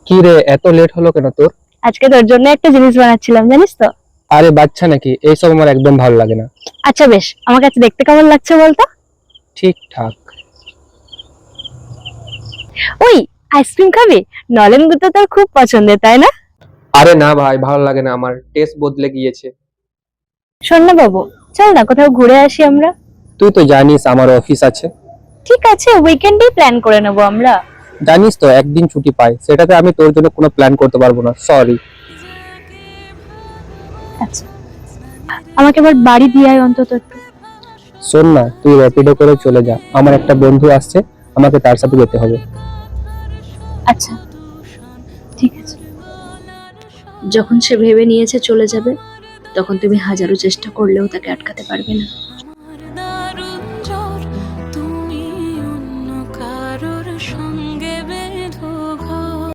কি রে, এত লেট হলো কেন তোর? আজকে তোর জন্য একটা জিনিস বানাচ্ছিলাম, জানিস তো? আরে বাচ্চা নাকি, এইসব আমার একদম ভালো লাগে না। আচ্ছা বেশ, আমার কাছে দেখতে কেমন লাগছে বলতো? ঠিকঠাক। ওই, আইসক্রিম খাবি? নলেন গুতো তোর খুব পছন্দের, তাই না? আরে না ভাই, ভালো লাগে না, আমার টেস্ট বদলে গিয়েছে। শোন না বাবু, চল না কোথাও ঘুরে আসি আমরা। তুই তো জানিস আমার অফিস আছে। ঠিক আছে, উইকেন্ডেই প্ল্যান করে নেবো আমরা। জানিস তো একদিন ছুটি পাই, সেটাতে আমি তোর জন্য কোনো প্ল্যান করতে পারবো না, সরি। আচ্ছা, আমাকে এবার বাড়ি দিয়ে আয় অন্তত একটু। শোন না, তুই র্যাপিডো করে চলে যা, আমার একটা বন্ধু আসছে, আমাকে তার সাথে যেতে হবে। আচ্ছা, ঠিক আছে। যখন সে ভেবে নিয়েছে চলে যাবে, তখন তুমি হাজারো চেষ্টা করলেও তাকে আটকাতে পারবে না।